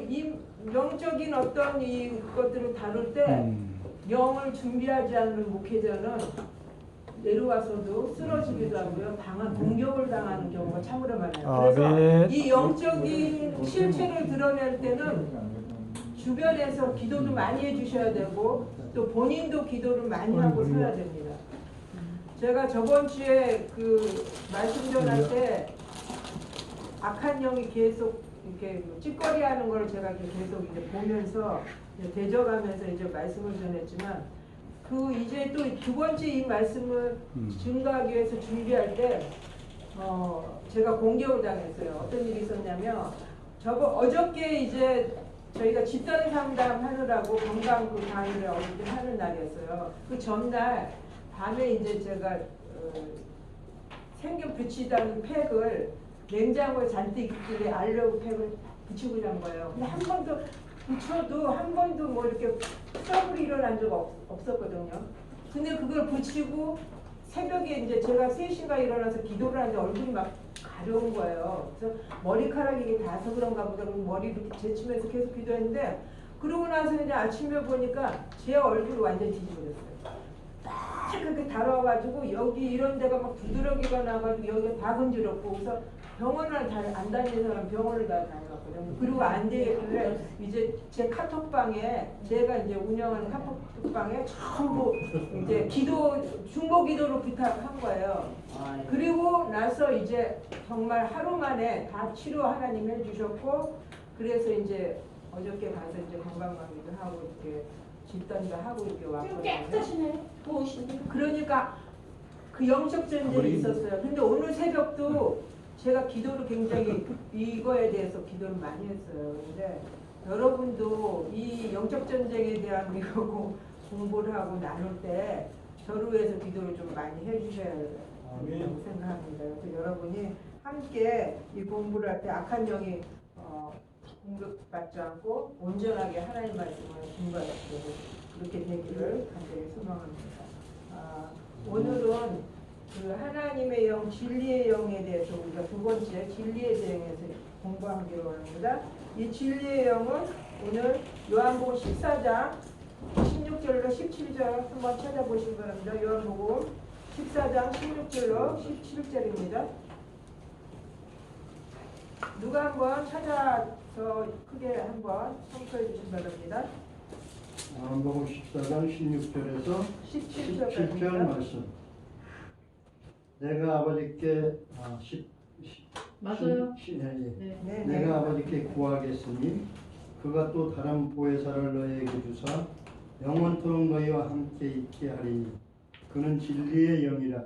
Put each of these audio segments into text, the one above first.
이 영적인 어떤 이 것들을 다룰 때 영을 준비하지 않는 목회자는 내려와서도 쓰러지기도 하고요. 공격을 당하는 경우가 참으로 많아요. 그래서 네. 이 영적인 실체를 드러낼 때는 주변에서 기도도 많이 해주셔야 되고 또 본인도 기도를 많이 하고 서야 됩니다. 제가 저번 주에 그 말씀 전할 때 악한 영이 계속 이렇게 찌꺼리하는 걸 제가 계속 이제 보면서 이제 대적하면서 이제 말씀을 전했지만 그 이제 또 두 번째 이 말씀을 증거하기 위해서 준비할 때 제가 공격을 당했어요. 어떤 일이 있었냐면 어저께 이제 저희가 집단 상담 하느라고 건강 그 강의를 어저께 하는 날이었어요. 그 전날 밤에 이제 제가 생겨 붙이던 팩을 냉장고에 잔뜩 있길래 알려고 팩을 붙이고 잔 거예요. 근데 한 번도 붙여도 한 번도 뭐 이렇게 트러블이 일어난 적 없었거든요. 근데 그걸 붙이고 새벽에 이제 제가 3시가 일어나서 기도를 하는데 얼굴이 막 가려운 거예요. 그래서 머리카락이 이게 닿아서 그런가 보다. 그럼 머리를 제치면서 계속 기도했는데 그러고 나서 이제 아침에 보니까 제 얼굴이 완전 뒤집어졌어요. 딱 그렇게 달아가지고 여기 이런 데가 막 부드러기가 나가지고 여기가 다 건드렸고 그래서 병원을 안 다니는 사람 병원을 다 다녀갔거든요. 그리고 안 되겠길래 이제 제 카톡방에 제가 이제 운영하는 카톡방에 전부 이제 중보 기도로 부탁한 거예요. 그리고 나서 이제 정말 하루 만에 다 치료 하나님 해주셨고 그래서 이제 어저께 가서 이제 건강관리도 하고 이렇게 집단도 하고 이렇게 왔거든요. 깨끗하시네. 보이시네. 그러니까 그 영적 전쟁이 있었어요. 근데 오늘 새벽도 제가 기도를 굉장히 이거에 대해서 기도를 많이 했어요. 근데 여러분도 이 영적 전쟁에 대한 이거 공부를 하고 나눌 때 저를 위해서 기도를 좀 많이 해주셔야 된다고 생각합니다. 그래서 여러분이 함께 이 공부를 할 때 악한 영이 공격받지 않고 온전하게 하나님 말씀을 공부하시고 그렇게 되기를 간절히 소망합니다. 오늘은 그 하나님의 영, 진리의 영에 대해서 우리가 두 번째 진리에 대해서 공부하기로 합니다. 이 진리의 영은 오늘 요한복음 14장 16절로 17절 한번 찾아보시기 바랍니다. 요한복음 14장 16절로 17절입니다. 누가 한번 찾아서 크게 한번 선포해 주시기 바랍니다. 요한복음 14장 16절에서 17절 말씀. 내가 아버지께 맞아요. 네. 내가 아버지께 구하겠으니 그가 또 다른 보혜사를 너희에게 주사 영원토록 너희와 함께 있게 하리니 그는 진리의 영이라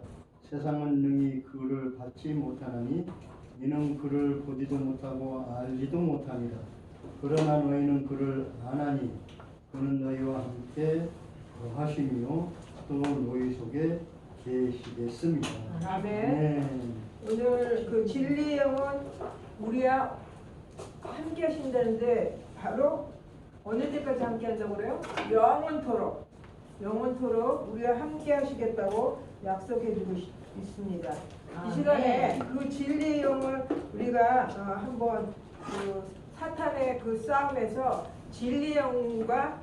세상은 능히 그를 받지 못하나니 이는 그를 보지도 못하고 알지도 못하니라. 그러나 너희는 그를 아나니 그는 너희와 함께 거하시며 또 너희 속에 계시겠습니다. 아멘. 네. 오늘 그 진리의 영은 우리와 함께 하신다는데 바로 어느 때까지 함께 한다고 그래요? 영원토록 우리와 함께 하시겠다고 약속해 주고 있습니다. 이 시간에 그 진리의 영을 우리가 한번 그 사탄의 그 싸움에서 진리의 영과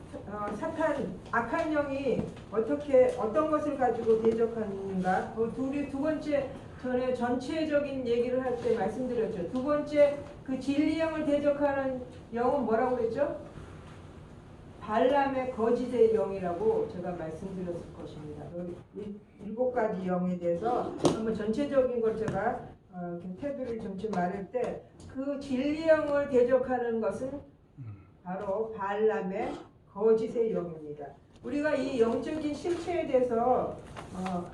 악한 영이 어떤 것을 가지고 대적하는가 두 번째 전에 전체적인 얘기를 할 때 말씀드렸죠. 두 번째 그 진리의 영을 대적하는 영은 뭐라고 그랬죠? 발람의 거짓의 영이라고 제가 말씀드렸을 것입니다. 7가지 영에 대해서 한번 전체적인 걸 제가 테두리를 전체 말할 때 그 진리의 영을 대적하는 것은 바로 발람의 거짓의 영입니다. 우리가 이 영적인 실체에 대해서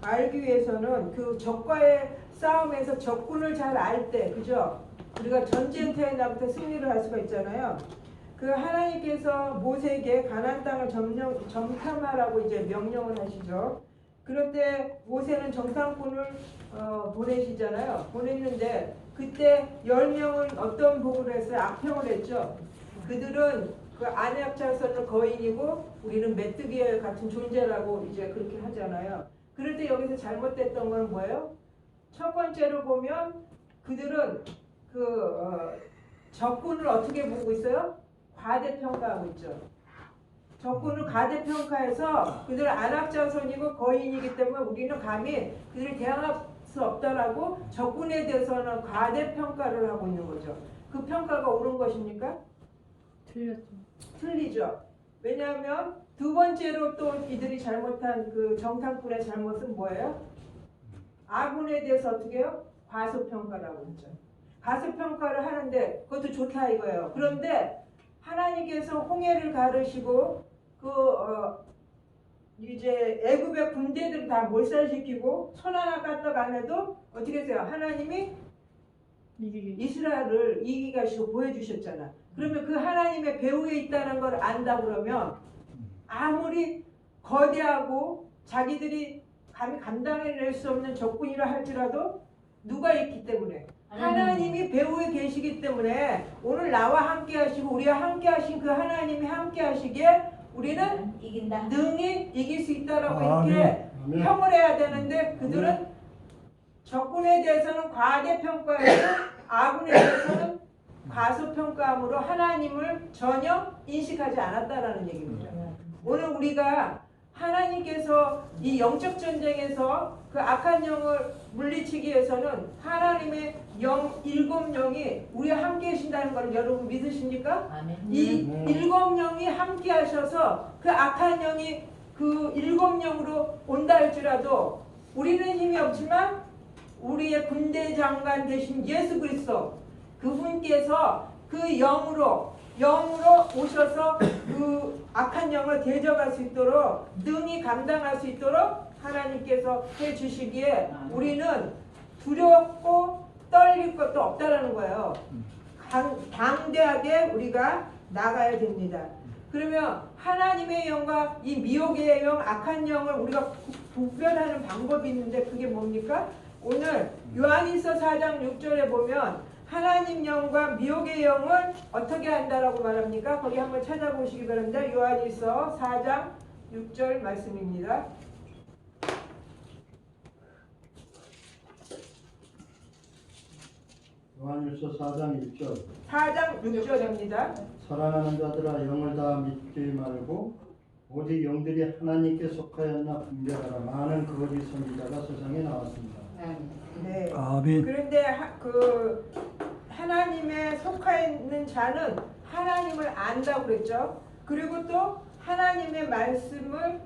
알기 위해서는 그 적과의 싸움에서 적군을 잘 알 때, 그죠? 우리가 전쟁터에 나부터 승리를 할 수가 있잖아요. 그 하나님께서 모세에게 가나안 땅을 정탐하라고 이제 명령을 하시죠. 그런데 모세는 정탐꾼을 보내시잖아요. 보냈는데 그때 10명은 어떤 복을 했어요? 악평을 했죠. 그들은 그 안약 자손은 거인이고 우리는 메뚜기 같은 존재라고 이제 그렇게 하잖아요. 그럴 때 여기서 잘못됐던 건 뭐예요? 첫 번째로 보면 그들은 그 적군을 어떻게 보고 있어요? 가대평가하고 있죠. 적군을 가대평가해서 그들은 안압자손이고 거인이기 때문에 우리는 감히 그들을 대항할 수 없다라고 적군에 대해서는 가대평가를 하고 있는 거죠. 그 평가가 옳은 것입니까? 틀렸죠. 틀리죠. 왜냐하면 두 번째로 또 이들이 잘못한 그 정탐꾼의 잘못은 뭐예요? 아군에 대해서 어떻게 해요? 과소평가라고 했죠. 과소평가를 하는데 그것도 좋다 이거예요. 그런데 하나님께서 홍해를 가르시고 이제 애굽의 군대들 다 몰살시키고 손 하나 까딱 안 해도 어떻게 했어요? 하나님이 이스라엘을 이기게 하시고 보여주셨잖아. 그러면 그 하나님의 배후에 있다는 걸 안다 그러면 아무리 거대하고 자기들이 감히 감당해낼 수 없는 적군이라 할지라도 누가 있기 때문에 하나님이 배후에 계시기 때문에 오늘 나와 함께 하시고 우리와 함께 하신 그 하나님이 함께 하시기에 우리는 이긴다. 능히 이길 수 있다라고 아멘. 이렇게 아멘. 평을 해야 되는데 그들은 적군에 대해서는 과대평가해서 아군에 대해서는 과소평가함으로 하나님을 전혀 인식하지 않았다라는 얘기입니다. 오늘 우리가 하나님께서 이 영적 전쟁에서 그 악한 영을 물리치기 위해서는 하나님의 일곱 영이 우리와 함께 계신다는 걸 여러분 믿으십니까? 이 일곱 영이 함께 하셔서 그 악한 영이 그 일곱 영으로 온다 할지라도 우리는 힘이 없지만 우리의 군대 장관 되신 예수 그리스도 그분께서 그 영으로 오셔서 그 악한 영을 대적할 수 있도록 능히 감당할 수 있도록 하나님께서 해주시기에 우리는 두렵고 떨릴 것도 없다라는 거예요. 당대하게 우리가 나가야 됩니다. 그러면 하나님의 영과 이 미혹의 영, 악한 영을 우리가 구별하는 방법이 있는데 그게 뭡니까? 오늘 요한일서 4장 6절에 보면 하나님 영과 미혹의 영을 어떻게 한다라고 말합니까? 거기 한번 찾아보시기 바랍니다. 요한일서 4장 6절 말씀입니다. 요한일서 4장 1절 4장 6절입니다. 사랑하는 자들아 영을 다 믿지 말고 오직 영들이 하나님께 속하였나 분별하라. 많은 거짓 선지자가 세상에 나왔습니다. 네. 아멘. 그런데 하나님에 속해 있는 자는 하나님을 안다고 그랬죠. 그리고 또 하나님의 말씀을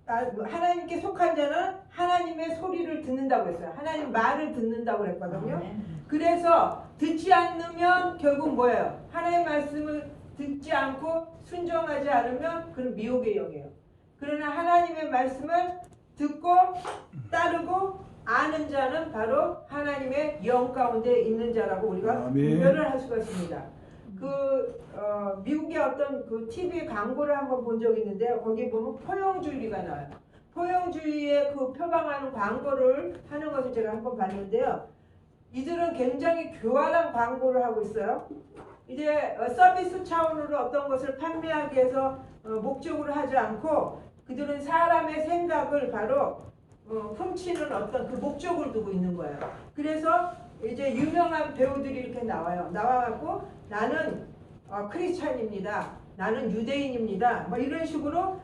하나님께 속한 자는 하나님의 소리를 듣는다고 했어요. 하나님 말을 듣는다고 그랬거든요. 그래서 듣지 않으면 결국 뭐예요? 하나님의 말씀을 듣지 않고 순종하지 않으면 그건 미혹의 영이에요. 그러나 하나님의 말씀을 듣고 따르고 아는 자는 바로 하나님의 영 가운데 있는 자라고 우리가 구별을 할 수가 있습니다. 미국의 어떤 그 TV 광고를 한번 본 적이 있는데 거기 보면 포용주의가 나와요. 포용주의에 그 표방하는 광고를 하는 것을 제가 한번 봤는데요. 이들은 굉장히 교활한 광고를 하고 있어요. 이제 서비스 차원으로 어떤 것을 판매하기 위해서 목적으로 하지 않고 그들은 사람의 생각을 바로 훔치는 어떤 그 목적을 두고 있는 거예요. 그래서 이제 유명한 배우들이 이렇게 나와요. 나와갖고 나는 크리스찬입니다. 나는 유대인입니다. 뭐 이런 식으로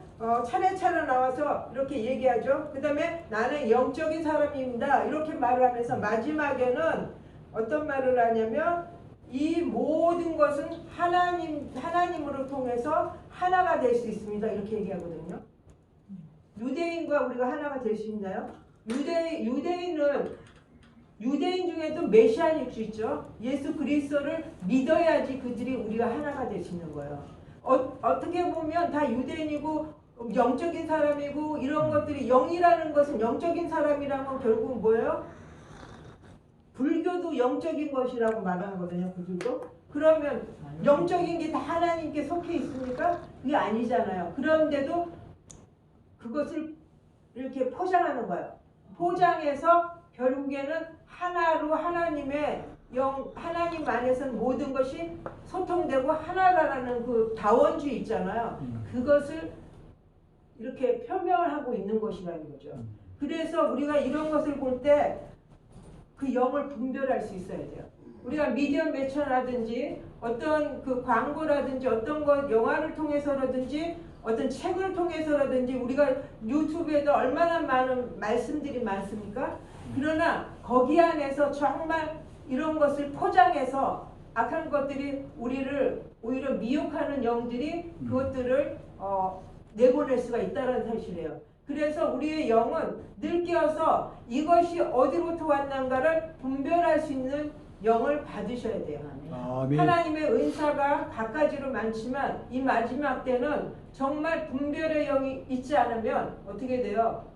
차례차례 나와서 이렇게 얘기하죠. 그 다음에 나는 영적인 사람입니다. 이렇게 말을 하면서 마지막에는 어떤 말을 하냐면 이 모든 것은 하나님으로 통해서 하나가 될 수 있습니다. 이렇게 얘기하거든요. 유대인과 우리가 하나가 될 수 있나요? 유대인 중에도 메시아일 수 있죠. 예수 그리스도를 믿어야지 그들이 우리가 하나가 될 수 있는 거예요. 어떻게 보면 다 유대인이고 영적인 사람이고 이런 것들이 영이라는 것은 영적인 사람이라면 결국 뭐예요? 불교도 영적인 것이라고 말하거든요. 그들도. 그러면 영적인 게 다 하나님께 속해 있습니까? 그게 아니잖아요. 그런데도 그것을 이렇게 포장하는 거예요. 포장해서 결국에는 하나로 하나님의 하나님 안에서는 모든 것이 소통되고 하나라는 그 다원주의 있잖아요. 그것을 이렇게 표명을 하고 있는 것이라는 거죠. 그래서 우리가 이런 것을 볼 때 그 영을 분별할 수 있어야 돼요. 우리가 미디어 매체라든지 어떤 그 광고라든지 어떤 것 영화를 통해서라든지 어떤 책을 통해서라든지 우리가 유튜브에도 얼마나 많은 말씀들이 많습니까? 그러나 거기 안에서 정말 이런 것을 포장해서 악한 것들이 우리를 오히려 미혹하는 영들이 그것들을 내보낼 수가 있다는 사실이에요. 그래서 우리의 영은 늘 깨어서 이것이 어디로부터 왔는가를 분별할 수 있는 영을 받으셔야 돼요. 아멘. 하나님의 은사가 갖가지로 많지만 이 마지막 때는 정말 분별의 영이 있지 않으면 어떻게 돼요?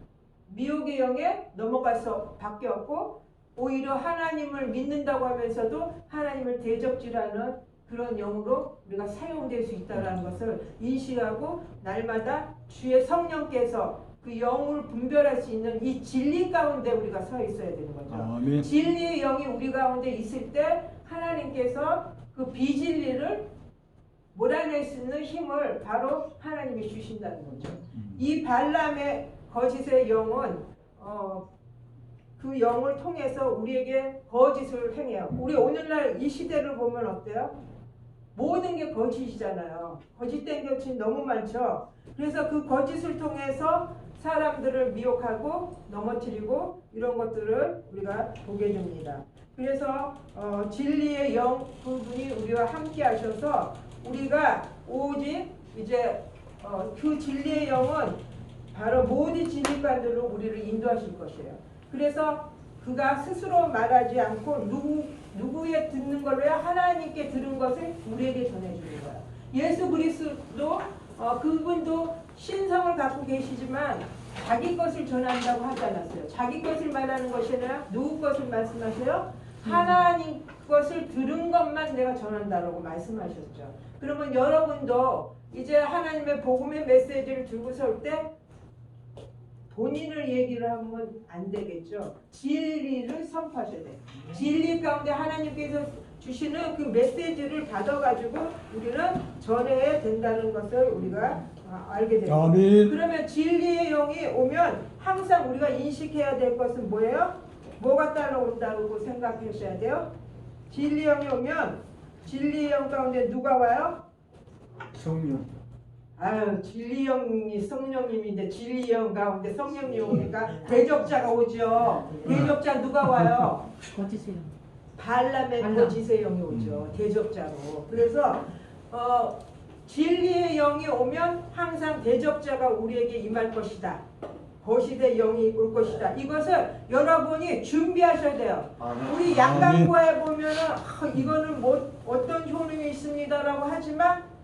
미혹의 영에 넘어가서 바뀌었고 오히려 하나님을 믿는다고 하면서도 하나님을 대적질하는 그런 영으로 우리가 사용될 수 있다는 것을 인식하고 날마다 주의 성령께서 그 영을 분별할 수 있는 이 진리 가운데 우리가 서 있어야 되는 거죠. 아멘. 진리의 영이 우리 가운데 있을 때 하나님께서 그 비진리를 몰아낼 수 있는 힘을 바로 하나님이 주신다는 거죠. 이 발람의 거짓의 영은 그 영을 통해서 우리에게 거짓을 행해요. 우리 오늘날 이 시대를 보면 어때요? 모든 게 거짓이잖아요. 거짓된 것이 너무 많죠. 그래서 그 거짓을 통해서 사람들을 미혹하고 넘어뜨리고 이런 것들을 우리가 보게 됩니다. 그래서 진리의 영 그분이 우리와 함께 하셔서 우리가 오직 이제 그 진리의 영은 바로 모든 진리관들로 우리를 인도하실 것이에요. 그래서 그가 스스로 말하지 않고 누구의 듣는 걸로요? 하나님께 들은 것을 우리에게 전해주는 거예요. 예수 그리스도 그분도 신성을 갖고 계시지만 자기 것을 전한다고 하지 않았어요. 자기 것을 말하는 것이 아니라 누구 것을 말씀하세요? 하나님 것을 들은 것만 내가 전한다라고 말씀하셨죠. 그러면 여러분도 이제 하나님의 복음의 메시지를 들고 설 때 본인을 얘기를 하면 안 되겠죠. 진리를 선포하셔야 돼요. 진리 가운데 하나님께서 주시는 그 메시지를 받아가지고 우리는 전해야 된다는 것을 우리가 알게 됩니다. 아멘. 그러면 진리의 영이 오면 항상 우리가 인식해야 될 것은 뭐예요? 뭐가 따라온다고 생각하셔야 돼요? 진리의 영이 오면 진리의 영 가운데 누가 와요? 성령. 아유, 진리영이 성령님인데 진리영 가운데 성령님 오니까 대적자가 오죠. 대적자 누가 와요? 거짓이요. 발람의 거짓의 영이 오죠. 대적자로. 그래서 진리의 영이 오면 항상 대적자가 우리에게 임할 것이다. 거짓의 영이 올 것이다. 이것을 여러분이 준비하셔야 돼요. 우리 약강구에 보면은 이거는 뭐 어떤 효능이 있습니다라고 하지만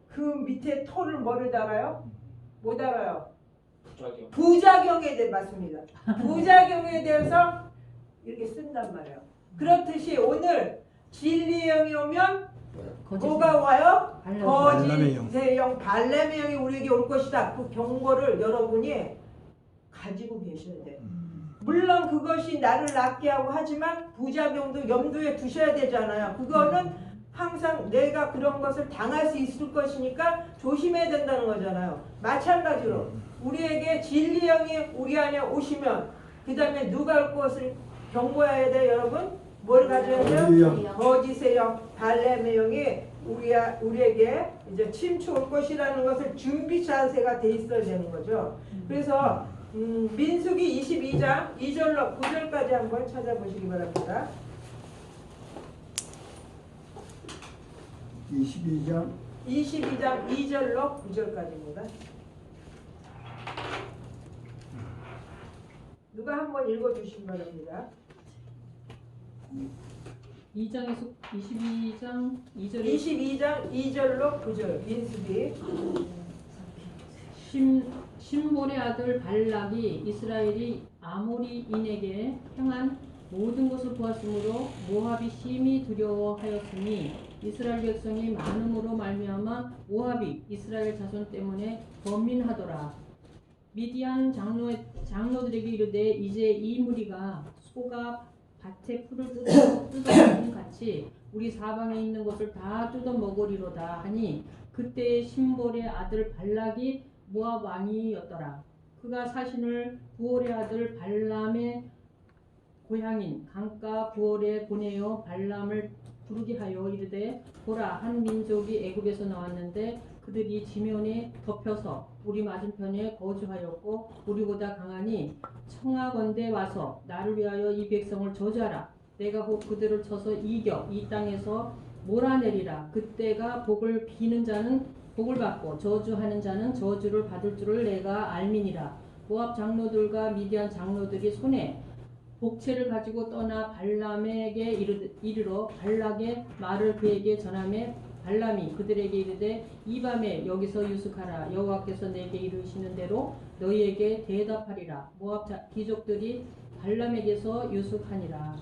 그 밑에 토를 뭐를 달아요? 뭐 달아요? 부작용에 대해 맞습니다. 부작용에 대해서 이렇게 쓴단 말이에요. 그렇듯이 오늘 진리의 영이 오면 뭐가 와요? 거짓의 영, 발람의 영이 우리에게 올 것이다. 그 경고를 여러분이 가지고 계셔야 돼요. 물론 그것이 나를 낫게 하고 하지만 부작용도 염두에 두셔야 되잖아요. 그거는 항상 내가 그런 것을 당할 수 있을 것이니까 조심해야 된다는 거잖아요. 마찬가지로 우리에게 진리 영이 우리 안에 오시면 그 다음에 누가 할 것을 경고해야 돼요, 여러분? 뭘 가져야 돼요? 거짓의 영, 발람의 영이 우리에게 이제 침투할 것이라는 것을 준비 자세가 돼 있어야 되는 거죠. 그래서 민수기 22장 2절로 9절까지 한번 찾아보시기 바랍니다. 22장 2절로 9절까지입니다. 누가 한번 읽어주시기 바랍니다. 22장 2절에 22장 2절로 9절 민수기. 심볼의 아들 발락이 이스라엘이 아모리인에게 행한 모든 것을 보았으므로 모압이 심히 두려워하였으니 이스라엘 백성이 많음으로 말미암아 모압이 이스라엘 자손 때문에 번민하더라. 미디안 장로들에게 이르되 이제 이 무리가 소가 밭의 풀을 뜯어먹는 같이 우리 사방에 있는 것을 다 뜯어먹으리로다 하니 그때 심볼의 아들 발락이 모압 왕이었더라. 그가 사신을 부올의 아들 발람의 고향인 강가 부올에 보내어 발람을 부르게 하여 이르되 보라 한 민족이 애굽에서 나왔는데 그들이 지면에 덮여서 우리 맞은편에 거주하였고 우리보다 강하니 청하건대 와서 나를 위하여 이 백성을 저주하라. 내가 혹 그들을 쳐서 이겨 이 땅에서 몰아내리라. 그때가 복을 비는 자는 복을 받고 저주하는 자는 저주를 받을 줄을 내가 알미니라. 모압 장로들과 미디안 장로들이 손에 복채를 가지고 떠나 발람에게 이르러 발락의 말을 그에게 전하매 발람이 그들에게 이르되 이 밤에 여기서 유숙하라. 여호와께서 내게 이르시는 대로 너희에게 대답하리라. 모압 귀족들이 발람에게서 유숙하니라.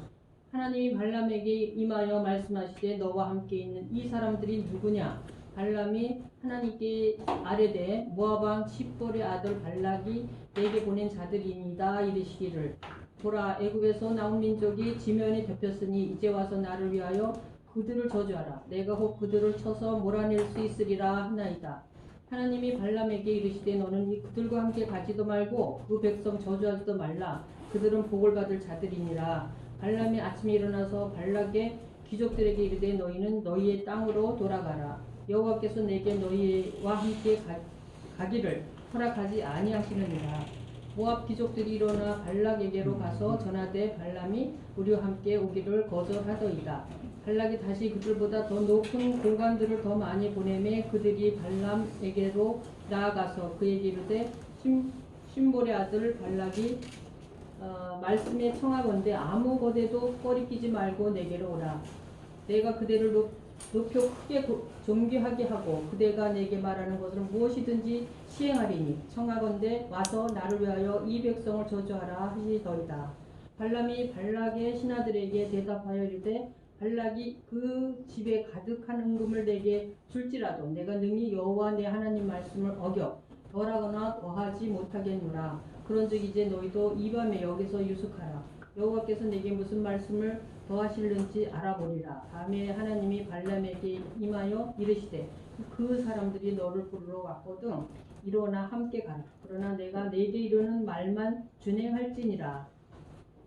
하나님이 발람에게 임하여 말씀하시되 너와 함께 있는 이 사람들이 누구냐? 발람이 하나님께 아뢰되 모압 왕 칩볼의 아들 발락이 내게 보낸 자들이니이다. 이르시기를 보라 애굽에서 나온 민족이 지면에 덮였으니 이제 와서 나를 위하여 그들을 저주하라. 내가 혹 그들을 쳐서 몰아낼 수 있으리라 하나이다. 하나님이 발람에게 이르시되 너는 그들과 함께 가지도 말고 그 백성 저주하지도 말라. 그들은 복을 받을 자들이니라. 발람이 아침에 일어나서 발락의 귀족들에게 이르되 너희는 너희의 땅으로 돌아가라. 여호와께서 내게 너희와 함께 가기를 허락하지 아니하시느니라. 모압 귀족들이 일어나 발락에게로 가서 전하되 발람이 우리와 함께 오기를 거절하더이다. 발락이 다시 그들보다 더 높은 고관들을 더 많이 보내매 그들이 발람에게로 나아가서 그에게 이르되 심볼의 아들 발락이 말씀에 청하건대 아무 거대도 꺼리끼지 말고 내게로 오라. 내가 그대를 높여 크게 존귀하게 하고 그대가 내게 말하는 것을 무엇이든지 시행하리니 청하건대 와서 나를 위하여 이 백성을 저주하라 하시더이다. 발람이 발락의 신하들에게 대답하여 이르되 발락이 그 집에 가득한 은금을 내게 줄지라도 내가 능히 여호와 내 하나님 말씀을 어겨 덜하거나 더하지 못하겠노라. 그런즉 이제 너희도 이 밤에 여기서 유숙하라. 여호와께서 내게 무슨 말씀을 더하실는지 알아보리라. 밤에 하나님이 발람에게 임하여 이르시되 그 사람들이 너를 부르러 왔거든 일어나 함께 가라. 그러나 내가 내게 이르는 말만 준행할지니라.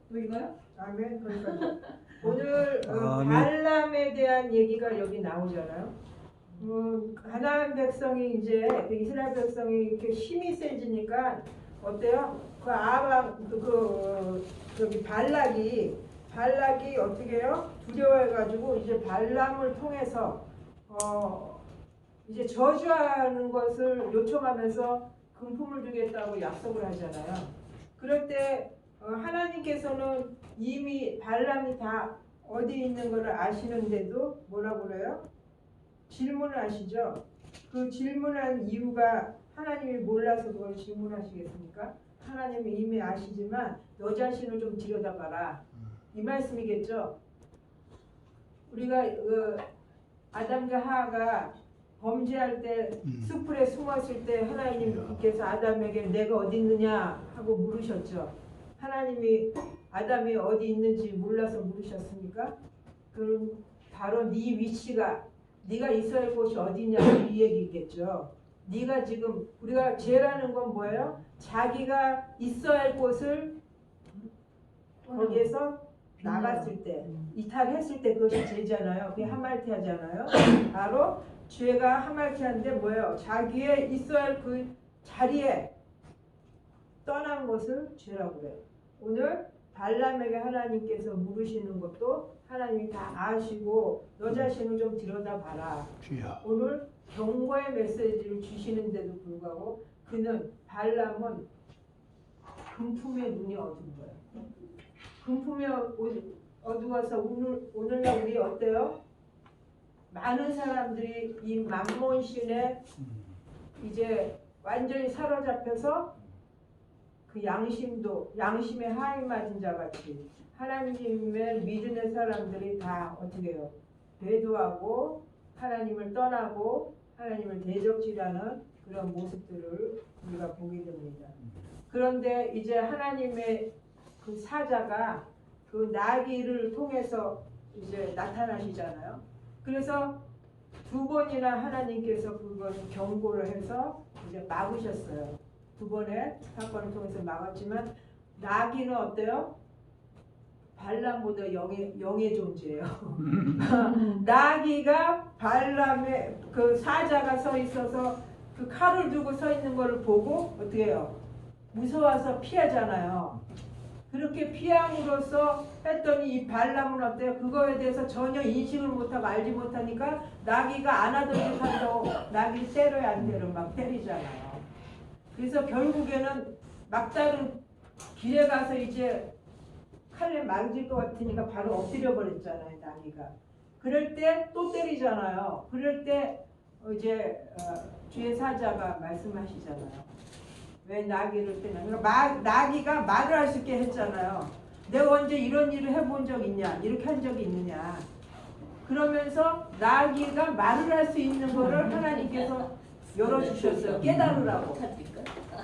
또 이거요? 아멘. 그러니까 오늘 아멘. 발람에 대한 얘기가 여기 나오잖아요. 가나안 백성이 이제 그 이스라엘 백성이 이렇게 힘이 세지니까 어때요? 그 아방 저기 발락이 어떻게 해요? 두려워해가지고 이제 발람을 통해서 이제 저주하는 것을 요청하면서 금품을 주겠다고 약속을 하잖아요. 그럴 때 하나님께서는 이미 발람이 다 어디 있는 것을 아시는데도 뭐라고 그래요? 질문을 하시죠. 그 질문한 이유가 하나님이 몰라서 그걸 질문하시겠습니까? 하나님이 이미 아시지만 너 자신을 좀 들여다봐라. 이 말씀이겠죠. 우리가 아담과 하하가 범죄할 때 숲풀에 숨었을 때 하나님께서 아담에게 내가 어디 있느냐 하고 물으셨죠. 하나님이 아담이 어디 있는지 몰라서 물으셨습니까? 그럼 바로 네 위치가 네가 있어야 할 곳이 어디냐 이 얘기겠죠. 네가 지금 우리가 죄라는 건 뭐예요? 자기가 있어야 할 곳을 거기에서 나갔을 때 이탈했을 때 그것이 죄잖아요. 그게 하말티하잖아요. 바로 죄가 하말티한데 뭐예요? 자기의 있어야 할 그 자리에 떠난 것을 죄라고 그래요. 오늘 발람에게 하나님께서 물으시는 것도 하나님이 다 아시고 너 자신을 좀 들여다봐라. 오늘 경고의 메시지를 주시는데도 불구하고 발람은 금품의 눈이 어두운 거예요. 금품이 어두워서 오늘날 우리 어때요? 많은 사람들이 이 만몬신에 이제 완전히 사로잡혀서 그 양심의 하인 맞은 자 같이 하나님을 믿는 사람들이 다 어떻게 해요? 배도하고 하나님을 떠나고 하나님을 대적질하는 그런 모습들을 우리가 보게 됩니다. 그런데 이제 하나님의 그 사자가 그 나귀를 통해서 이제 나타나시잖아요. 그래서 두 번이나 하나님께서 그것을 경고를 해서 이제 막으셨어요. 두 번의 사건을 통해서 막았지만 나귀는 어때요? 발람보다 영의 존재예요. 나귀가 발람의 그 사자가 서 있어서 그 칼을 두고 서 있는 걸 보고 어떻게 해요? 무서워서 피하잖아요. 그렇게 피함으로써 했더니 이 발람은 어때요? 그거에 대해서 전혀 인식을 못하고 알지 못하니까 나귀가 안 하던 짓 한다고 나귀를 때려야 안 때려 막 때리잖아요. 그래서 결국에는 막다른 길에 가서 이제 칼에 맞을 것 같으니까 바로 엎드려 버렸잖아요, 나귀가. 그럴 때 또 때리잖아요. 그럴 때 이제 주의 사자가 말씀하시잖아요. 왜 나귀를 때냐? 그러니까 나귀가 말을 할 수 있게 했잖아요. 내가 언제 이런 일을 해본 적 있냐? 이렇게 한 적이 있느냐? 그러면서 나귀가 말을 할 수 있는 거를 하나님께서 열어주셨어요. 깨달으라고.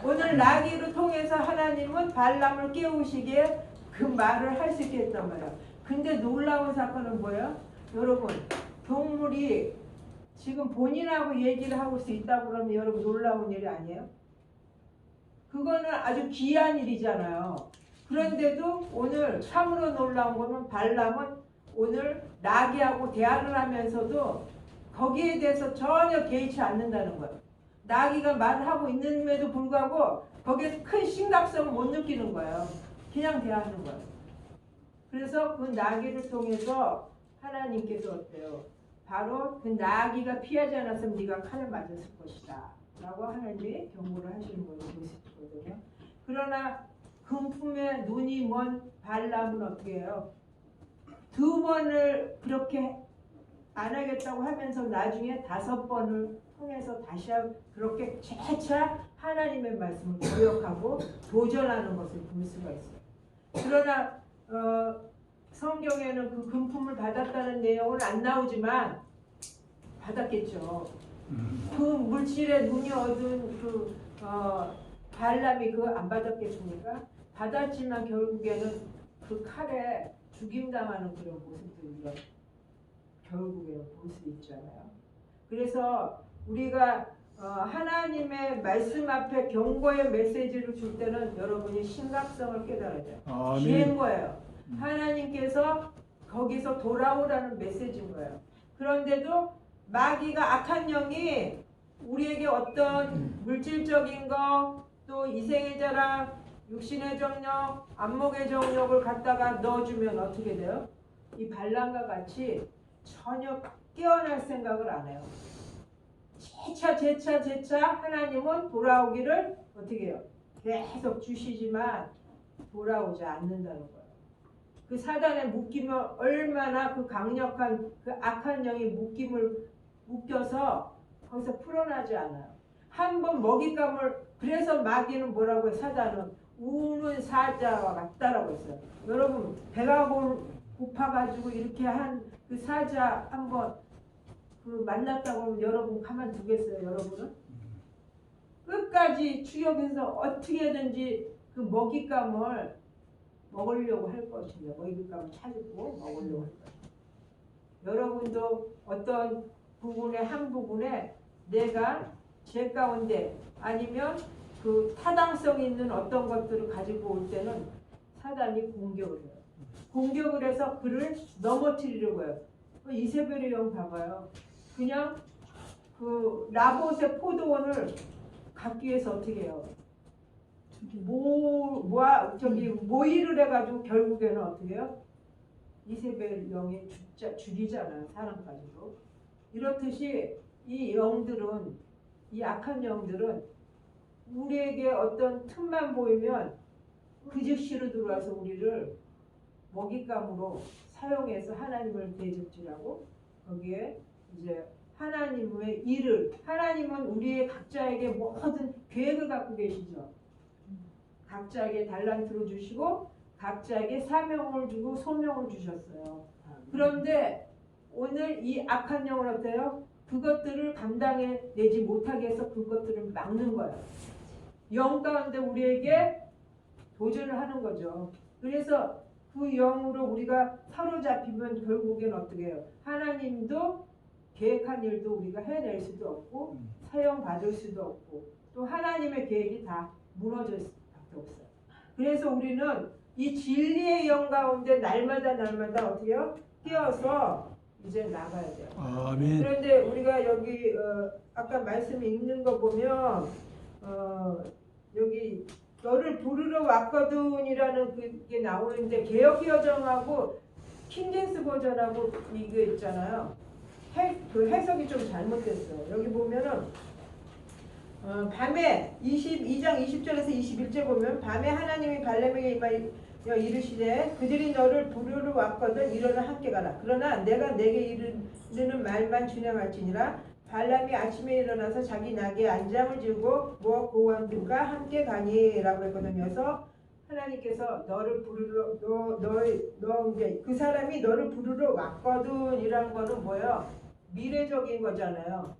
오늘 나귀를 통해서 하나님은 발람을 깨우시기에 그 말을 할 수 있게 했단 말이에요. 근데 놀라운 사건은 뭐예요? 여러분, 동물이 지금 본인하고 얘기를 하고 수 있다고 그러면 여러분 놀라운 일이 아니에요? 그거는 아주 귀한 일이잖아요. 그런데도 오늘 참으로 놀라운 거는 발람은 오늘 나귀하고 대화를 하면서도 거기에 대해서 전혀 개의치 않는다는 거예요. 나귀가 말을 하고 있는데도 불구하고 거기에 큰 심각성을 못 느끼는 거예요. 그냥 대하는 거예요. 그래서 그 나귀를 통해서 하나님께서 어때요? 바로 그 나귀가 피하지 않았으면 네가 칼에 맞았을 것이다 라고 하나님이 경고를 하시는 걸로 볼 수 있거든요. 그러나 금품에 눈이 먼 발람은 어떻게 해요? 2번을 그렇게 안 하겠다고 하면서 나중에 5번을 통해서 다시 그렇게 재차 하나님의 말씀을 기억하고 도전하는 것을 볼 수가 있어요. 그러나 성경에는 그 금품을 받았다는 내용은 안 나오지만 받았겠죠. 그 물질에 눈이 어두운 그 발람이 그거 안 받았겠습니까? 받았지만 결국에는 그 칼에 죽임당하는 그런 모습도 우리가 결국에는 볼 수 있잖아요. 그래서 우리가 하나님의 말씀 앞에 경고의 메시지를 줄 때는 여러분이 심각성을 깨달아야 돼요. 기회인 거예요. 하나님께서 거기서 돌아오라는 메시지인 거예요. 그런데도 마귀가 악한 영이 우리에게 어떤 물질적인 거, 또 이생의 자랑, 육신의 정력, 안목의 정력을 갖다가 넣어주면 어떻게 돼요? 이 발람과 같이 전혀 깨어날 생각을 안 해요. 재차 하나님은 돌아오기를 어떻게 해요? 계속 주시지만 돌아오지 않는다는 거예요. 그 사단의 묶임을 얼마나 그 강력한 그 악한 영이 묶여서 거기서 풀어나지 않아요. 한번 먹잇감을, 그래서 마귀는 뭐라고 해요? 사단은 우는 사자와 같다라고 했어요. 여러분 배가 고파가지고 이렇게 한 그 사자 한번 그 만났다고 하면 여러분 가만 두겠어요? 여러분은? 끝까지 추격해서 어떻게든지 그 먹잇감을 먹으려고 할 것입니다. 먹잇감을 찾고 먹으려고 할 것입니다. 여러분도 어떤 부분에 한 부분에 내가 제 가운데 아니면 그 타당성 있는 어떤 것들을 가지고 올 때는 사단이 공격을 해요. 공격을 해서 그를 넘어뜨리려고 해요. 이세벨의 영 봐봐요. 그냥 그 나봇의 포도원을 갖기 위해서 어떻게 해요? 모의를 해가지고 결국에는 어떻게 해요? 이세벨 영이 죽이잖아요. 사람 가지고. 이렇듯이 이 영들은, 이 악한 영들은 우리에게 어떤 틈만 보이면 그 즉시로 들어와서 우리를 먹잇감으로 사용해서 하나님을 대적질하고 거기에 이제 하나님의 일을, 하나님은 우리의 각자에게 모든 계획을 갖고 계시죠. 각자에게 달란트를 주시고 각자에게 사명을 주고 소명을 주셨어요. 그런데 오늘 이 악한 영은 어때요? 그것들을 감당해내지 못하게 해서 그것들을 막는 거예요. 영 가운데 우리에게 도전을 하는 거죠. 그래서 그 영으로 우리가 사로잡히면 결국엔 어떻게 해요? 하나님도 계획한 일도 우리가 해낼 수도 없고 사용받을 수도 없고 또 하나님의 계획이 다 무너질 수밖에 없어요. 그래서 우리는 이 진리의 영 가운데 날마다 어떻게요? 뛰어서 이제 나가야 돼요. 아멘. 그런데 우리가 여기 아까 말씀 읽는 거 보면 여기 너를 부르러 왔거든이라는 그게 나오는데 개역개정하고 킹제임스 버전하고 이게 있잖아요. 그 해석이 좀 잘못됐어요. 여기 보면은 밤에 22장 20절에서 21절 보면 밤에 하나님이 발람에게 임하여 이르시되 그들이 너를 부르러 왔거든 일어나 함께 가라. 그러나 내가 내게 이르는 말만 준행할지니라. 발람이 아침에 일어나서 자기 나귀에 안장을 지우고 모압 고관들과 함께 가니라고 했거든요. 그래서 하나님께서 너를 부르러 너 이제 그 사람이 너를 부르러 왔거든이라는 거는 뭐예요? 미래적인 거잖아요.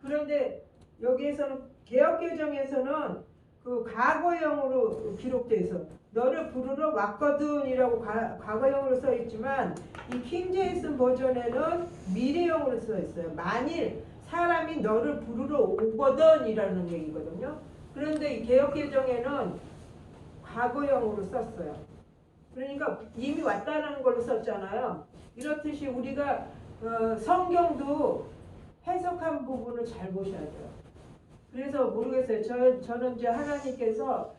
그런데 여기에서는 개역개정에서는 그 과거형으로 기록되어 있어. 너를 부르러 왔거든이라고 과거형으로 써 있지만 이 킹제임스 버전에는 미래형으로 써 있어요. 만일 사람이 너를 부르러 오거든이라는 얘기거든요. 그런데 이 개역개정에는 과거형으로 썼어요. 그러니까 이미 왔다는 걸로 썼잖아요. 이렇듯이 우리가 성경도 해석한 부분을 잘 보셔야 돼요. 그래서 모르겠어요. 저는 이제 하나님께서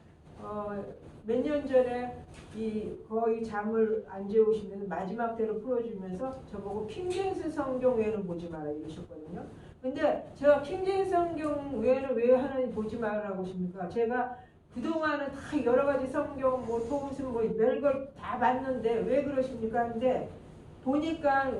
몇 년 전에 거의 잠을 안 재우시면서 마지막 때로 풀어주면서 저보고 킹제임스 성경 외에는 보지 마라 이러셨거든요. 근데 제가 킹제임스 성경 외에는 왜 하나님 보지 말라고 하십니까? 제가 그동안은 다 여러 가지 성경 뭐 무슨 뭐 별걸 다 봤는데 왜 그러십니까? 근데 보니까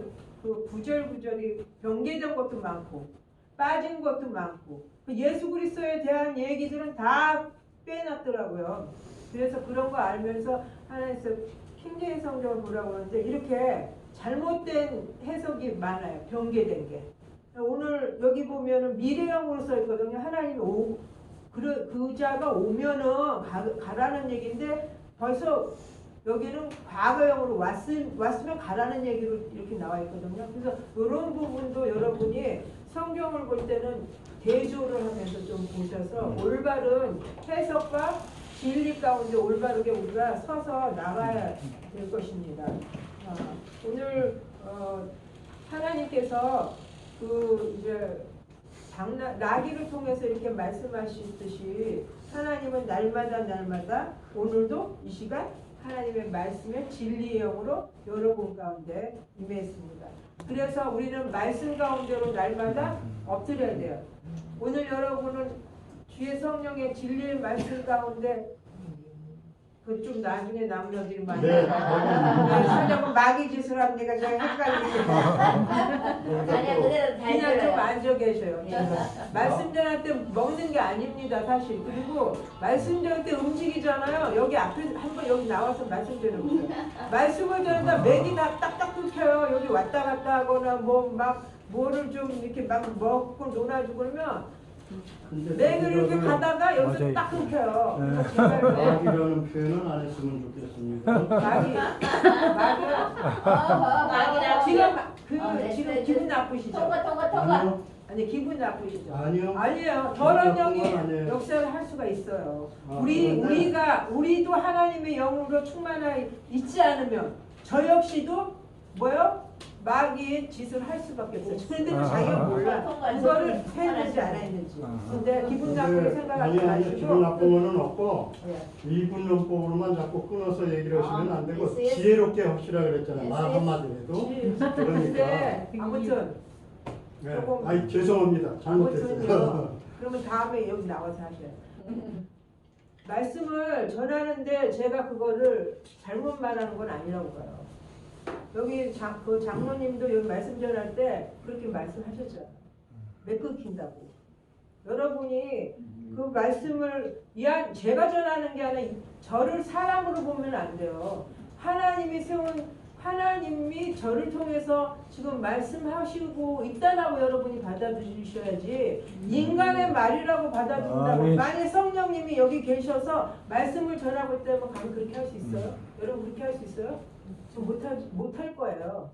그 구절구절이 변개된 것도 많고 빠진 것도 많고 그 예수 그리스도에 대한 얘기들은 다 빼놨더라고요. 그래서 그런 거 알면서 하나님께서 킹제임스 성경을 보라고 하는데 이렇게 잘못된 해석이 많아요. 변개된 게. 오늘 여기 보면은 미래형으로 써 있거든요. 하나님이 그 자가 오면은 가라는 얘기인데 벌써 여기는 과거형으로 왔으면 가라는 얘기로 이렇게 나와 있거든요. 그래서 이런 부분도 여러분이 성경을 볼 때는 대조를 하면서 좀 보셔서 올바른 해석과 진리 가운데 올바르게 우리가 서서 나가야 될 것입니다. 오늘 하나님께서 그 이제 나귀를 통해서 이렇게 말씀하시듯이 하나님은 날마다 오늘도 이 시간 하나님의 말씀의 진리의 영으로 여러분 가운데 임했습니다. 그래서 우리는 말씀 가운데로 날마다 엎드려야 돼요. 오늘 여러분은 주의 성령의 진리의 말씀 가운데 그좀 나중에 남녀들이 많이 하려고 마귀 짓을 하면 내가 제가 헷갈리게 아니야, 그대로 다 그냥 좀 있어요. 앉아 계셔요. 말씀 전할 때 먹는 게 아닙니다, 사실. 그리고 말씀 전할 때 움직이잖아요. 여기 앞에 한번 여기 나와서 말씀 전해보세요. 말씀을 전하다 맥이 다 딱딱 끊겨요. 여기 왔다 갔다 하거나 뭐 막 뭐를 좀 이렇게 막 먹고 놀아주고 그러면 맥을 이렇게 가다가 여기서 맞아요. 딱 끊겨요. 네. 그래서 제발 마귀라는 표현은 안 했으면 좋겠습니다. 마귀라고 지금 기분 나쁘시죠? 통과. 아니 기분 나쁘시죠? 아니요. 아니에요. 더러운 영이 아니에요. 역사를 할 수가 있어요. 아, 우리도 하나님의 영으로 충만하 있지 않으면 저 역시도 뭐요? 마귀의 짓을 할 수밖에 없어요. 그런데도 자기가 몰라. 그거를 했는지 안 했는지. 근데 기분 나쁘게 생각하지 기분 마시고. 나쁜 거는 없고 예. 이분용법으로만 자꾸 끊어서 얘기를 하시면 안 되고 yes. 지혜롭게 하시라 그랬잖아요. Yes, 말 yes. 한마디 해도. 근데 그러니까 아무튼 네. 조금- 아이 죄송합니다. 잘못했어요. 아무튼요. 그러면 다음에 여기 나와서 하셔요. 말씀을 전하는데 제가 그거를 잘못 말하는 건 아니라고 봐요. 여기 그 장로님도 여기 말씀 전할 때 그렇게 말씀하셨잖아요. 매 끊긴다고. 여러분이 그 말씀을 제가 전하는 게 아니라 저를 사람으로 보면 안 돼요. 하나님이 하나님이 저를 통해서 지금 말씀하시고 있다라고 여러분이 받아들이셔야지 인간의 말이라고 받아들인다고. 만약 성령님이 여기 계셔서 말씀을 전하고 있다면 감히 그렇게 할 수 있어요? 여러분 그렇게 할 수 있어요? 저 못할 거예요.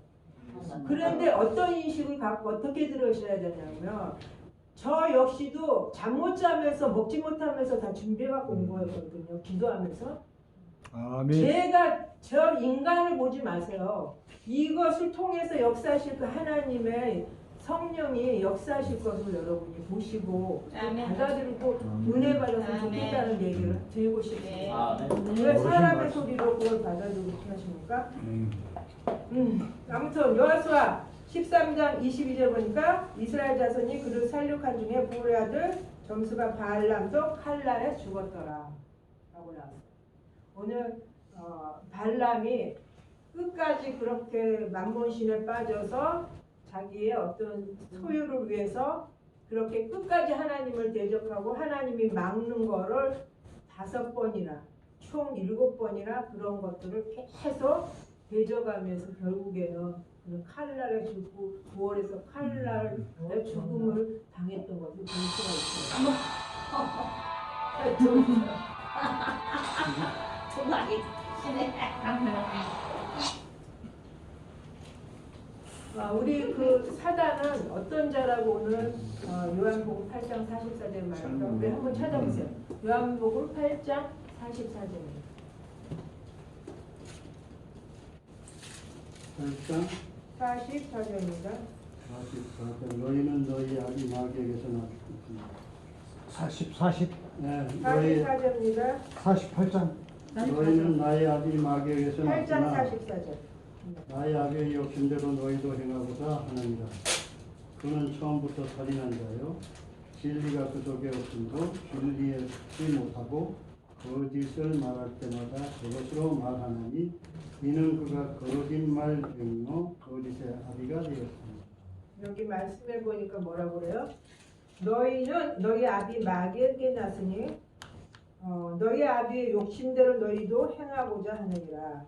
그런데 어떤 인식을 갖고 어떻게 들으셔야 되냐면 저 역시도 잠 못 자면서 먹지 못하면서 다 준비해갖고 온 거였거든요. 기도하면서. 아멘. 제가 저 인간을 보지 마세요. 이것을 통해서 역사하실 그 하나님의 성령이 역사하실 것을 여러분이 보시고 아멘. 받아들이고 은혜 받았으면 좋겠다는 얘기를 드리고 싶습니다. 네. 왜 사람의 소리로 그걸 받아들이고 하십니까? 아무튼 여호수아 13장 22절 보니까 이스라엘 자손이 그를 살육한 중에 부울의 아들 점수가 발람도 칼날에 죽었더라 라고 나왔어요. 오늘 발람이 끝까지 그렇게 만몬신에 빠져서 자기의 어떤 소유를 위해서 그렇게 끝까지 하나님을 대적하고 하나님이 막는 거를 5번이나 총 7번이나 그런 것들을 계속 대적하면서 결국에는 그는 칼날에 죽고 9월에서 칼날의 죽음을 당했던 것을 볼 수가 있어요. 도망이 시네. 우리 그 사단은 어떤 자라고 오늘 요한복음 8장 44절 말입니다. 우리 한번 찾아보세요. 요한복음 8장 44절입니다. 8장 44절입니다. 44절 너희는 너희 아비 마귀에게서 났습니다. 40. 네, 너희 44절입니다. 48장. 너희는 나의 아비 마귀에게서 8장 났으나 44절. 나의 아비의 욕심대로 너희도 행하고자 하느니라. 그는 처음부터 살인한 자요 진리가 그 속에 없음도 진리에 속지 못하고 거짓을 말할 때마다 그것으로 말하나니 이는 그가 거짓말 병로 거짓의 아비가 되었습니다. 여기 말씀해 보니까 뭐라고 그래요? 너희는 너희 아비 마귀에게 났으니 너희 아비의 욕심대로 너희도 행하고자 하느니라.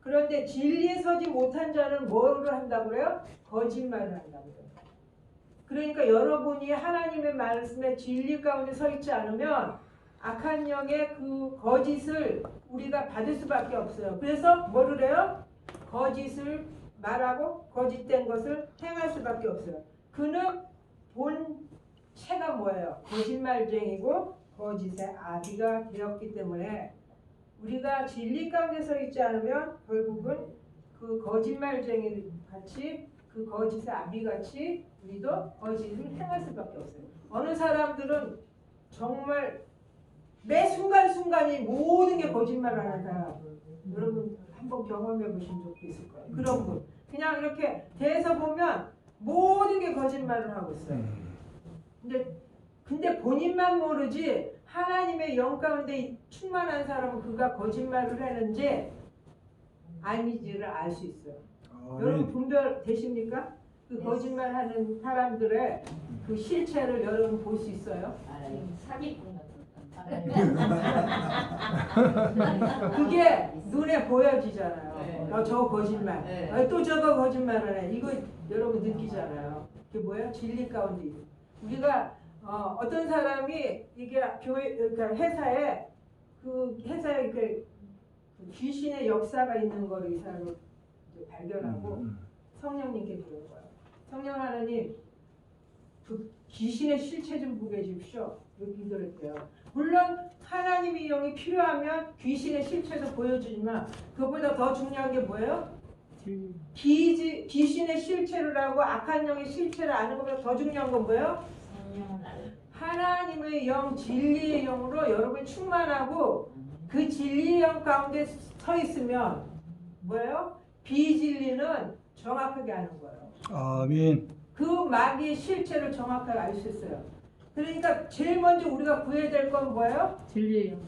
그런데 진리에 서지 못한 자는 뭐를 한다고요? 거짓말을 한다고요. 그러니까 여러분이 하나님의 말씀에 진리 가운데 서 있지 않으면 악한 영의 그 거짓을 우리가 받을 수밖에 없어요. 그래서 뭐를 해요? 거짓을 말하고 거짓된 것을 행할 수밖에 없어요. 그는 본체가 뭐예요? 거짓말쟁이고 거짓의 아비가 되었기 때문에 우리가 진리 가운데 서 있지 않으면 결국은 그 거짓말쟁이 같이 그 거짓의 아비 같이 우리도 거짓을 행할 수밖에 없어요. 어느 사람들은 정말 매 순간순간이 모든 게 거짓말을 하는 사람, 여러분 한번 경험해 보신 적도 있을 거예요. 그런 분 그냥 이렇게 대해서 보면 모든 게 거짓말을 하고 있어요. 근데 본인만 모르지 하나님의 영 가운데 충만한 사람은 그가 거짓말을 하는지 아니지를 알 수 있어요. 여러분 분별 되십니까? 그 거짓말하는 사람들의 그 실체를 여러분 볼 수 있어요. 사기꾼 같은. 그게 눈에 보여지잖아요. 네. 저 거짓말. 네. 또 저거 거짓말을 해. 이거 여러분 느끼잖아요. 그게 뭐예요? 진리 가운데 있는. 우리가 어떤 사람이 이게 교회 그러니까 회사에 이렇게 귀신의 역사가 있는 거를 이 사람이 이제 발견하고 성령님께 부른 거예요. 성령 하나님 그 귀신의 실체 좀 보게 해주십시오. 이렇게 기도를 했대요. 물론 하나님의 영이 필요하면 귀신의 실체도 보여주지만 그보다 더 중요한 게 뭐예요? 귀신의 실체를 하고 악한 영의 실체를 아는 것보다 더 중요한 건 뭐예요? 하나님의 영, 진리의 영으로 여러분이 충만하고 그 진리의 영 가운데 서 있으면 뭐예요? 비진리는 정확하게 아는 거예요. 아멘. 그 마귀의 실체를 정확하게 알 수 있어요. 그러니까 제일 먼저 우리가 구해야 될 건 뭐예요? 진리의 영.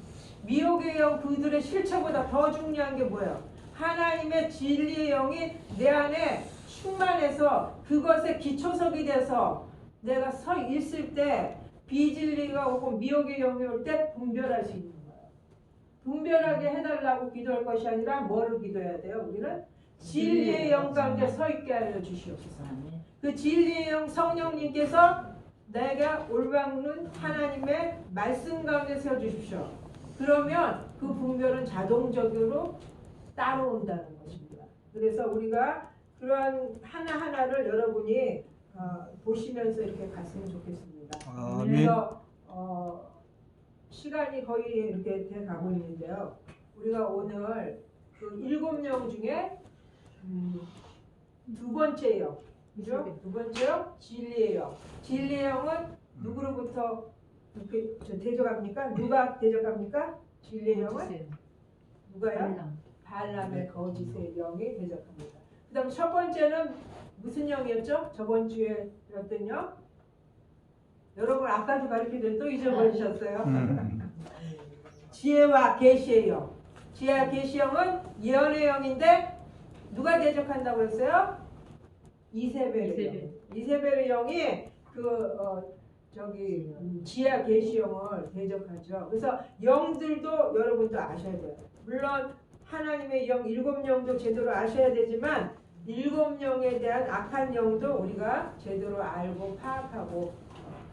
미혹의 영 그들의 실체보다 더 중요한 게 뭐예요? 하나님의 진리의 영이 내 안에 충만해서 그것에 기초석이 돼서 내가 서 있을 때 비진리가 오고 미혹의 영이 올 때 분별할 수 있는 거예요. 분별하게 해달라고 기도할 것이 아니라 뭐를 기도해야 돼요? 우리는 진리의 영 가운데 서 있게 하여 주시옵소서. 그 진리의 영 성령님께서 내가 올바른 하나님의 말씀 가운데 세워주십시오. 그러면 그 분별은 자동적으로 따라온다는 것입니다. 그래서 우리가 그러한 하나하나를 여러분이 보시면서 이렇게 갔으면 좋겠습니다. 아멘. 그래서 시간이 거의 이렇게 돼 가고 있는데요. 우리가 오늘 그 7영 중에 두 번째 영, 그죠? 두 번째 영 진리의 영. 진리의 영은 누구로부터 대적합니까? 누가 대적합니까? 진리의 영은 누가요? 발람의 거짓의 영이 대적합니다. 그다음 첫 번째는 무슨 영이었죠? 저번 주에 어떤 영? 여러분 아까도 가르치던 또 잊어버리셨어요? 지혜와 계시의 영. 지혜와 계시 영은 예언의 영인데 누가 대적한다고 했어요? 이세벨의 영. 이세벨의 영이 지혜와 계시 영을 대적하죠. 그래서 영들도 여러분도 아셔야 돼요. 물론 하나님의 영 7영도 제대로 아셔야 되지만 7영에 대한 악한 영도 우리가 제대로 알고 파악하고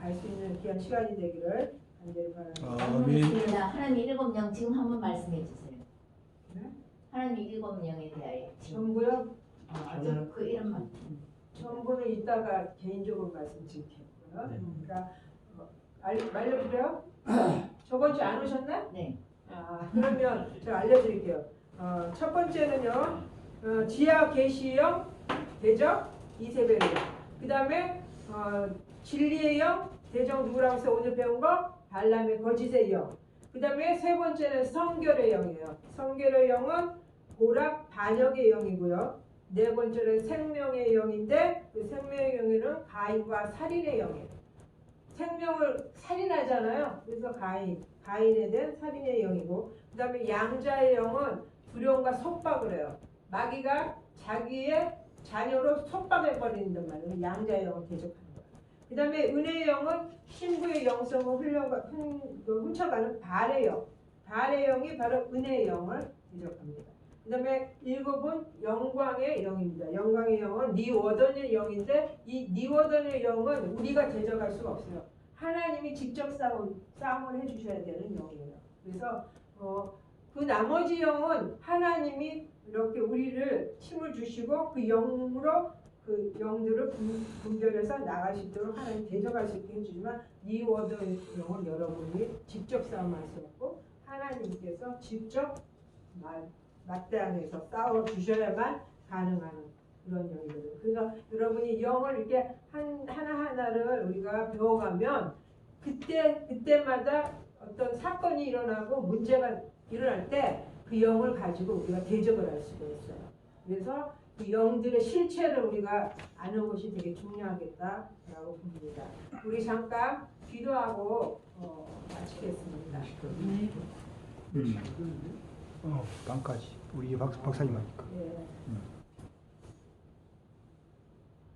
알 수 있는 귀한 시간이 되기를 간절히 바랍니다. 아멘. 하나님 7영 지금 한번 말씀해 주세요. 네? 하나님 7영에 대하여 지금 전부요? 그 이름만. 전부는 이따가 개인적으로 말씀드리겠고요. 네. 그러니까 알려드려요? 저번 주 안 오셨나? 네. 그러면 제가 알려드릴게요. 첫 번째는요. 지하 계시의 대적 이세벨의 영. 그 다음에 진리의 영 대적 누구라고 해서 오늘 배운 거? 발람의 거짓의 영. 그 다음에 세 번째는 성결의 영이에요. 성결의 영은 고락 반역의 영이고요. 네 번째는 생명의 영인데 그 생명의 영에는 가인과 살인의 영이에요. 생명을 살인하잖아요. 그래서 가인에 대한 살인의 영이고 그 다음에 양자의 영은 두려움과 속박을 해요. 마귀가 자기의 자녀로 속박해버린단 말이에요. 양자의 영을 대적하는 거예요. 그 다음에 은혜의 영은 신부의 영성을 훔쳐가는 발의 영. 발의 영이 바로 은혜의 영을 대적합니다. 그 다음에 7은 영광의 영입니다. 영광의 영은 니워던의 영인데 이 니워던의 영은 우리가 대적할 수가 없어요. 하나님이 직접 싸움을 해주셔야 되는 영이에요. 그래서 그 나머지 영은 하나님이 이렇게 우리를 힘을 주시고 그 영으로 그 영들을 분별해서 나갈 수 있도록 하나님 대적할 수 있게 해주지만 니워던의 영은 여러분이 직접 싸움할 수 없고 하나님께서 직접 맞대항해서 싸워 주셔야만 가능한 그런 영이거든요. 그래서 여러분이 영을 이렇게 하나하나를 우리가 배워가면 그때마다 어떤 사건이 일어나고 문제가 일어날 때 그 영을 가지고 우리가 대적을 할 수가 있어요. 그래서 그 영들의 실체를 우리가 아는 것이 되게 중요하겠다라고 봅니다. 우리 잠깐 기도하고 마치겠습니다. 반까지 우리 박사님 하니까. 예.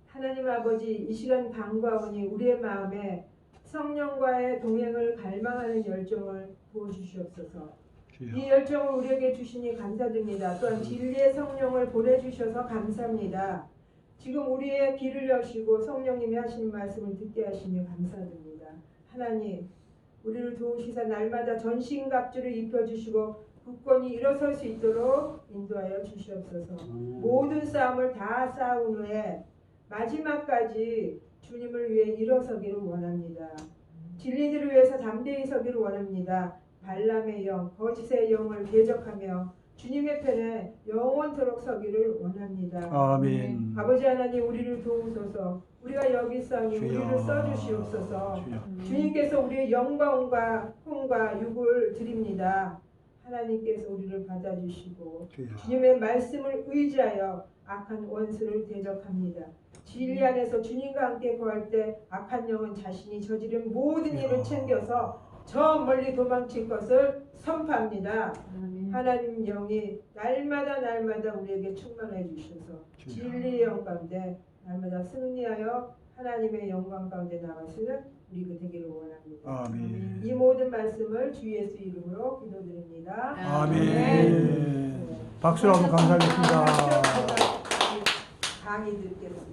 하나님 아버지 이 시간 간과하오니 우리의 마음에 성령과의 동행을 갈망하는 열정을 부어주시옵소서. 이 열정을 우리에게 주시니 감사드립니다. 또한 진리의 성령을 보내주셔서 감사합니다. 지금 우리의 귀를 여시고 성령님이 하시는 말씀을 듣게 하시니 감사드립니다. 하나님 우리를 도우시사 날마다 전신갑주를 입혀주시고 굳건히 일어설 수 있도록 인도하여 주시옵소서. 모든 싸움을 다 싸운 후에 마지막까지 주님을 위해 일어서기를 원합니다. 진리들을 위해서 담대히 서기를 원합니다. 발람의 영, 거짓의 영을 대적하며 주님의 편에 영원토록 서기를 원합니다. 아멘. 아버지 하나님 우리를 도우소서. 우리가 여기 있사오니 우리를 써주시옵소서. 주님께서 우리의 영광과 혼과 육을 드립니다. 하나님께서 우리를 받아주시고 주님의 말씀을 의지하여 악한 원수를 대적합니다. 진리 안에서 주님과 함께 거할 때 악한 영은 자신이 저지른 모든 일을 챙겨서 저 멀리 도망칠 것을 선포합니다. 하나님 영이 날마다 우리에게 충만해 주셔서 진리의 영 가운데 날마다 승리하여 하나님의 영광 가운데 나가시는 우리가 되기를 원합니다. 아멘. 이 모든 말씀을 주 예수 이름으로 기도드립니다. 아멘. 박수로 한번 감사하겠습니다. 강의들께